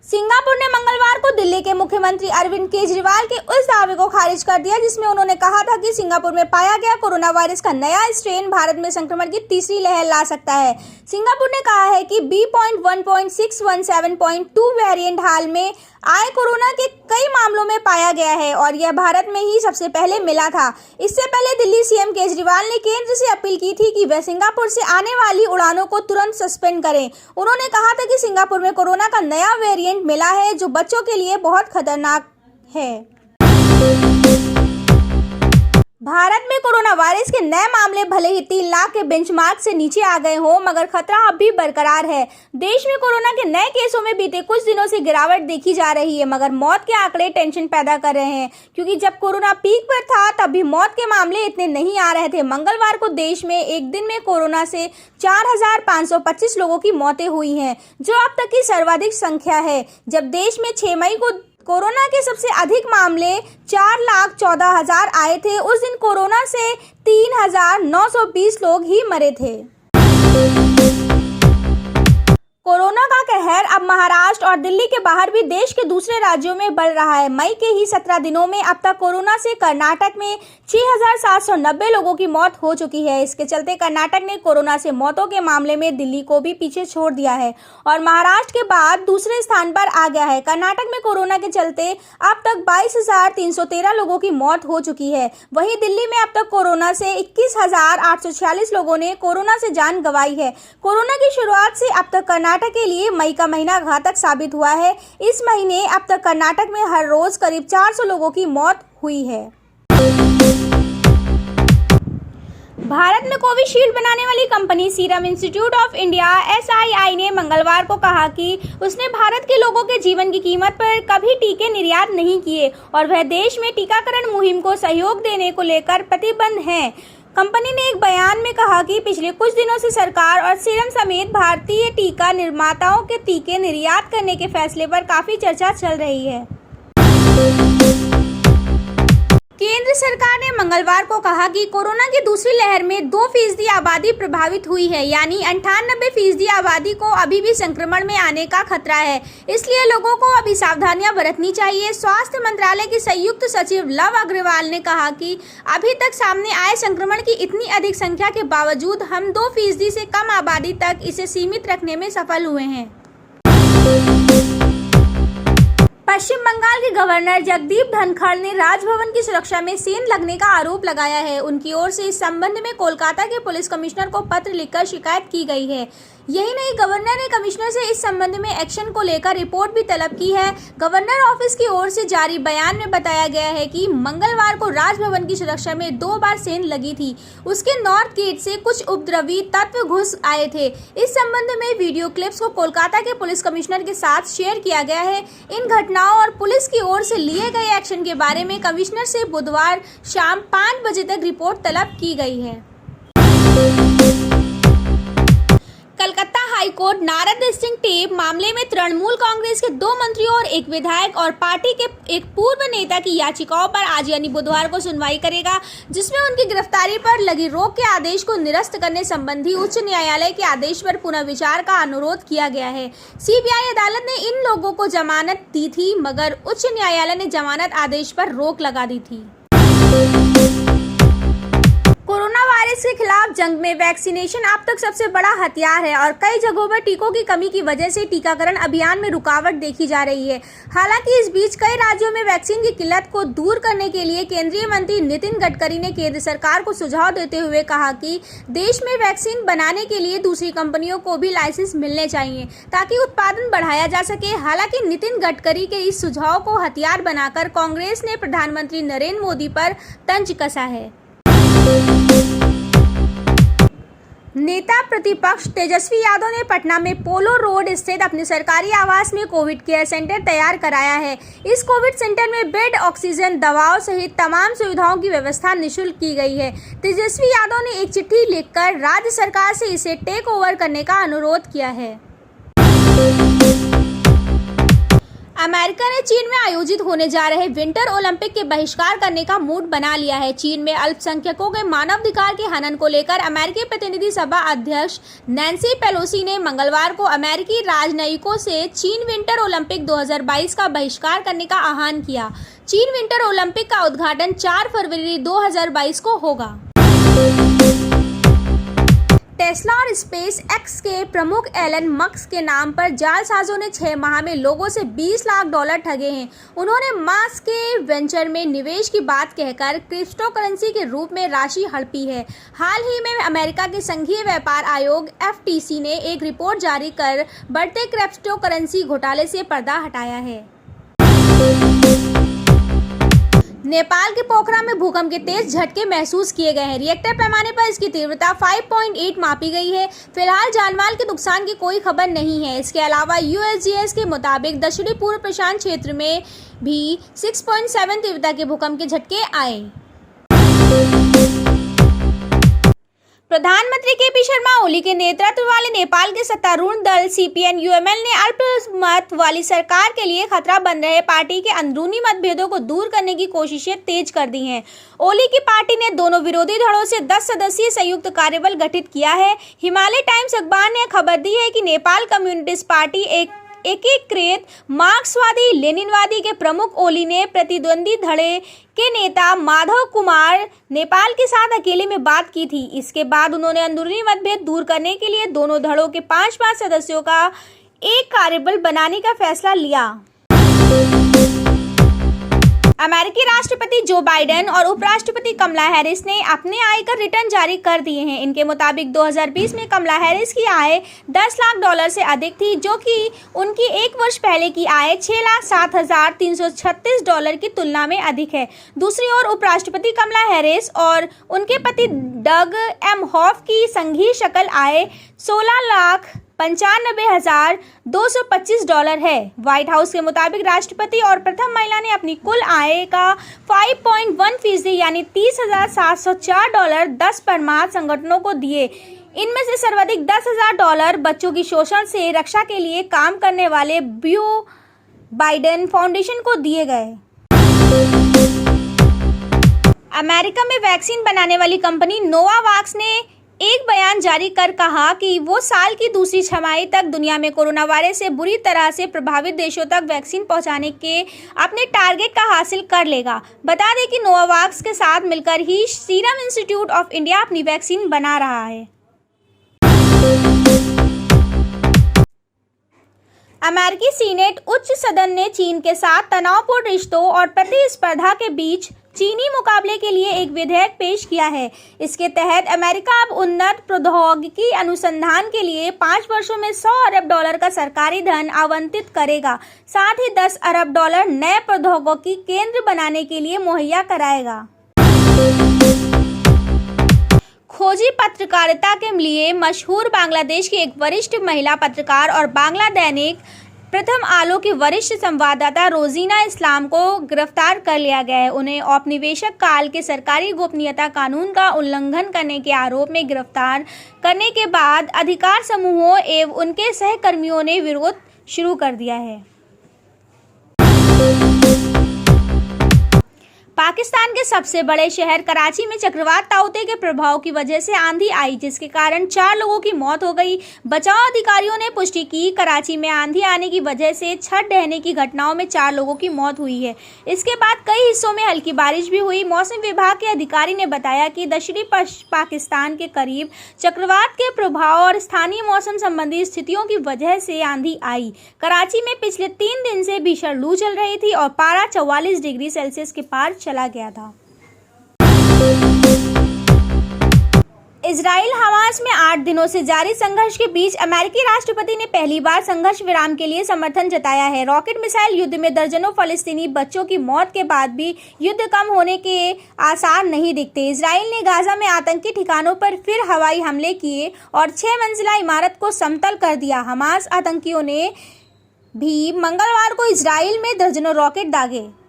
Singapore ने मंगलवार को दिल्ली के मुख्यमंत्री अरविंद केजरीवाल के उस दावे को खारिज कर दिया जिसमें उन्होंने कहा था कि सिंगापुर में पाया गया कोरोना वायरस का नया स्ट्रेन भारत में संक्रमण की तीसरी लहर ला सकता है। सिंगापुर ने कहा है कि B.1.617.2 वेरिएंट हाल में आए कोरोना के कई मामलों में पाया गया है और यह भारत में ही सबसे पहले मिला था। इससे पहले दिल्ली सीएम केजरीवाल ने केंद्र से अपील की थी कि वह सिंगापुर से आने वाली उड़ानों को तुरंत सस्पेंड करें। उन्होंने कहा था कि सिंगापुर में कोरोना का नया वेरिएंट मिला है जो बच्चों के लिए बहुत खतरनाक है। भारत में कोरोना वायरस के नए मामले भले ही 3 लाख के बेंचमार्क से नीचे आ गए हों, मगर खतरा अब भी बरकरार है। देश में कोरोना के नए केसों में बीते कुछ दिनों से गिरावट देखी जा रही है, मगर मौत के आंकड़े टेंशन पैदा कर रहे हैं क्योंकि जब कोरोना पीक पर था तब भी मौत के मामले इतने नहीं आ रहे थे। मंगलवार को देश में एक दिन में कोरोना से 4,525 लोगों की मौतें हुई हैं, जो अब तक की सर्वाधिक संख्या है। जब देश में 6 मई को कोरोना के सबसे अधिक मामले 4,14,000 आए थे, उस दिन कोरोना से 3,920 लोग ही मरे थे। कोरोना का कहर अब महाराष्ट्र और दिल्ली के बाहर भी देश के दूसरे राज्यों में बढ़ रहा है। मई के ही 17 दिनों में अब तक कोरोना से कर्नाटक में 6,790 लोगों की मौत हो चुकी है। इसके चलते कर्नाटक ने कोरोना से मौतों के मामले में दिल्ली को भी पीछे छोड़ दिया है और महाराष्ट्र के बाद दूसरे स्थान पर आ गया है। कर्नाटक में कोरोना के चलते अब तक 22,313 लोगों की मौत हो चुकी है। वहीं दिल्ली में अब तक कोरोना से 21,846 लोगों ने कोरोना से जान गंवाई है। कोरोना की शुरुआत से अब तक कर्नाटक के लिए मई का महीना घातक साबित हुआ है। इस महीने अब तक कर्नाटक में हर रोज करीब 400 लोगों की मौत हुई है। भारत में कोविशील्ड बनाने वाली company serum institute of India SII ने मंगलवार को कहा कि उसने भारत के लोगों के जीवन की कीमत पर कभी टीके निर्यात नहीं किए और वह देश में टीकाकरण मुहिम को सहयोग देने को लेकर प्रतिबद्ध है। कंपनी ने एक बयान में कहा कि पिछले कुछ दिनों से सरकार और सीरम समेत भारतीय टीका निर्माताओं के टीके निर्यात करने के फैसले पर काफी चर्चा चल रही है। केंद्र सरकार ने मंगलवार को कहा कि कोरोना की दूसरी लहर में 2% आबादी प्रभावित हुई है, यानी 98% आबादी को अभी भी संक्रमण में आने का खतरा है। इसलिए लोगों को अभी सावधानियां बरतनी चाहिए। स्वास्थ्य मंत्रालय के संयुक्त सचिव लव अग्रवाल ने कहा कि अभी तक सामने आए संक्रमण की इतनी अधिक संख्या के बावजूद हम 2% से कम आबादी तक इसे सीमित रखने में सफल हुए हैं। पश्चिम बंगाल के गवर्नर जगदीप धनखड़ ने राजभवन की सुरक्षा में सेंध लगने का आरोप लगाया है। उनकी ओर से इस संबंध में कोलकाता के पुलिस कमिश्नर को पत्र लिखकर शिकायत की गई है। यही नहीं, गवर्नर ने कमिश्नर से इस संबंध में एक्शन को लेकर रिपोर्ट भी तलब की है। गवर्नर ऑफिस की ओर से जारी बयान में बताया गया है कि मंगलवार को राजभवन की सुरक्षा में 2 बार सेंध लगी थी। उसके नॉर्थ गेट से कुछ उपद्रवी तत्व घुस आए थे। इस संबंध में वीडियो क्लिप्स को कोलकाता के पुलिस कमिश्नर के साथ शेयर किया गया है। इन घटनाओं और पुलिस की ओर से लिए गए एक्शन के बारे में कमिश्नर से बुधवार शाम 5 बजे तक रिपोर्ट तलब की गई है। कलकत्ता हाईकोर्ट नारद सिंह टेप मामले में तृणमूल कांग्रेस के 2 मंत्रियों और एक विधायक और पार्टी के एक पूर्व नेता की याचिकाओं पर आज यानी बुधवार को सुनवाई करेगा, जिसमें उनकी गिरफ्तारी पर लगी रोक के आदेश को निरस्त करने संबंधी उच्च न्यायालय के आदेश पर पुनर्विचार का अनुरोध किया गया है। CBI अदालत ने इन लोगों को जमानत दी थी, मगर उच्च न्यायालय ने जमानत आदेश पर रोक लगा दी थी। कोरोना वायरस के खिलाफ जंग में वैक्सीनेशन अब तक सबसे बड़ा हथियार है और कई जगहों पर टीकों की कमी की वजह से टीकाकरण अभियान में रुकावट देखी जा रही है। हालांकि इस बीच कई राज्यों में वैक्सीन की किल्लत को दूर करने के लिए केंद्रीय मंत्री नितिन गडकरी ने केंद्र सरकार को सुझाव देते हुए कहा कि देश में वैक्सीन बनाने के लिए दूसरी कंपनियों को भी लाइसेंस मिलने चाहिए ताकि उत्पादन बढ़ाया जा सके। हालांकि नितिन गडकरी के इस सुझाव को हथियार बनाकर कांग्रेस ने प्रधानमंत्री नरेंद्र मोदी पर तंज कसा है। नेता प्रतिपक्ष तेजस्वी यादव ने पटना में पोलो रोड स्थित अपने सरकारी आवास में कोविड केयर सेंटर तैयार कराया है। इस कोविड सेंटर में बेड, ऑक्सीजन, दवाओं सहित तमाम सुविधाओं की व्यवस्था निःशुल्क की गई है। तेजस्वी यादव ने एक चिट्ठी लिखकर राज्य सरकार से इसे टेक ओवर करने का अनुरोध किया है। अमेरिका ने चीन में आयोजित होने जा रहे विंटर ओलंपिक के बहिष्कार करने का मूड बना लिया है। चीन में अल्पसंख्यकों के मानवाधिकार के हनन को लेकर अमेरिकी प्रतिनिधि सभा अध्यक्ष नैन्सी पेलोसी ने मंगलवार को अमेरिकी राजनयिकों से चीन विंटर ओलंपिक 2022 का बहिष्कार करने का आह्वान किया। चीन विंटर ओलंपिक का उद्घाटन 4 फरवरी 2022 को होगा। टेस्ला और स्पेस एक्स के प्रमुख एलन मस्क के नाम पर जालसाजों ने 6 माह में लोगों से $20 लाख ठगे हैं। उन्होंने मस्क के वेंचर में निवेश की बात कहकर क्रिप्टो करेंसी के रूप में राशि हड़पी है। हाल ही में अमेरिका के संघीय व्यापार आयोग FTC ने एक रिपोर्ट जारी कर बढ़ते क्रिप्टो करेंसी घोटाले से पर्दा हटाया है। नेपाल के पोखरा में भूकंप के तेज झटके महसूस किए गए हैं। रिएक्टर पैमाने पर इसकी तीव्रता 5.8 मापी गई है। फिलहाल जानमाल के नुकसान की कोई खबर नहीं है। इसके अलावा USGS के मुताबिक दक्षिणी पूर्व प्रशांत क्षेत्र में भी 6.7 तीव्रता के भूकंप के झटके आए। प्रधानमंत्री KP शर्मा ओली के नेतृत्व वाले नेपाल के सत्तारूढ़ दल CPN-UML ने अल्पमत वाली सरकार के लिए खतरा बन रहे पार्टी के अंदरूनी मतभेदों को दूर करने की कोशिशें तेज कर दी हैं। ओली की पार्टी ने दोनों विरोधी धड़ों से 10 सदस्यीय संयुक्त कार्यबल गठित किया है। हिमालय टाइम्स अखबार ने खबर दी है कि नेपाल कम्युनिस्ट पार्टी एकीकृत मार्क्सवादी लेनिनवादी के प्रमुख ओली ने प्रतिद्वंदी धड़े के नेता माधव कुमार नेपाल के साथ अकेले में बात की थी। इसके बाद उन्होंने अंदरूनी मतभेद दूर करने के लिए दोनों धड़ों के 5-5 सदस्यों का एक कार्यबल बनाने का फैसला लिया। अमेरिकी राष्ट्रपति जो बाइडेन और उपराष्ट्रपति कमला हैरिस ने अपने आयकर रिटर्न जारी कर दिए हैं। इनके मुताबिक 2020 में कमला हैरिस की आय $10 लाख से अधिक थी, जो कि उनकी 1 वर्ष पहले की आय $6,07,336 की तुलना में अधिक है। दूसरी ओर उपराष्ट्रपति कमला हैरिस और उनके पति डग एमहॉफ की संघीय शकल आय $16,95,225 है। व्हाइट हाउस के मुताबिक राष्ट्रपति और प्रथम महिला ने अपनी कुल आय का 5.1% यानी $30,704 10 पर माह संगठनों को दिए। इनमें से सर्वाधिक $10,000 बच्चों की शोषण से रक्षा के लिए काम करने वाले बियो बाइडेन फाउंडेशन को दिए गए। अमेरिका में वैक्सीन बनाने वाली कंपनी नोवावैक्स ने एक बयान जारी कर कहा कि वो साल की दूसरी छमाही तक दुनिया में कोरोना वायरस से बुरी तरह से प्रभावित देशों तक वैक्सीन पहुंचाने के अपने टारगेट का हासिल कर लेगा। बता दें कि नोवावैक्स के साथ मिलकर ही सीरम इंस्टीट्यूट ऑफ इंडिया अपनी वैक्सीन बना रहा है। अमेरिकी सीनेट उच्च सदन ने चीन के साथ तनावपूर्ण रिश्तों और प्रतिस्पर्धा के बीच चीनी मुकाबले के लिए एक विधेयक पेश किया है। इसके तहत अमेरिका अब उन्नत प्रौद्योगिकी अनुसंधान के लिए 5 वर्षों में $100 अरब का सरकारी धन आवंटित करेगा। साथ ही $10 अरब नए प्रौद्योगिकी केंद्र बनाने के लिए मुहैया कराएगा। खोजी पत्रकारिता के लिए मशहूर बांग्लादेश की एक वरिष्ठ महिला पत्रकार और बांग्ला दैनिक प्रथम आलो की वरिष्ठ संवाददाता रोजीना इस्लाम को गिरफ्तार कर लिया गया है। उन्हें औपनिवेशिक काल के सरकारी गोपनीयता कानून का उल्लंघन करने के आरोप में गिरफ्तार करने के बाद अधिकार समूहों एवं उनके सहकर्मियों ने विरोध शुरू कर दिया है। पाकिस्तान के सबसे बड़े शहर कराची में चक्रवात ताउते के प्रभाव की वजह से आंधी आई, जिसके कारण 4 लोगों की मौत हो गई। बचाव अधिकारियों ने पुष्टि की कराची में आंधी आने की वजह से छत ढहने की घटनाओं में 4 लोगों की मौत हुई है। इसके बाद कई हिस्सों में हल्की बारिश भी हुई। मौसम विभाग के अधिकारी ने बताया कि दक्षिणी पाकिस्तान के करीब चक्रवात के प्रभाव और स्थानीय मौसम संबंधी स्थितियों की वजह से आंधी आई। कराची में पिछले 3 दिन से भीषण लू चल रही थी और पारा 44 डिग्री सेल्सियस के पार चला गया था। इजराइल हमास में 8 दिनों से जारी संघर्ष के बीच अमेरिकी राष्ट्रपति ने पहली बार संघर्ष विराम के लिए समर्थन जताया है। रॉकेट मिसाइल युद्ध में दर्जनों फलस्तीनी बच्चों की मौत के बाद भी युद्ध कम होने के आसार नहीं दिखते। इजराइल ने गाजा में आतंकी ठिकानों पर फिर हवाई हमले किए और 6 मंजिला इमारत को समतल कर दिया। हमास आतंकियों ने भी मंगलवार को इजराइल में दर्जनों रॉकेट दागे।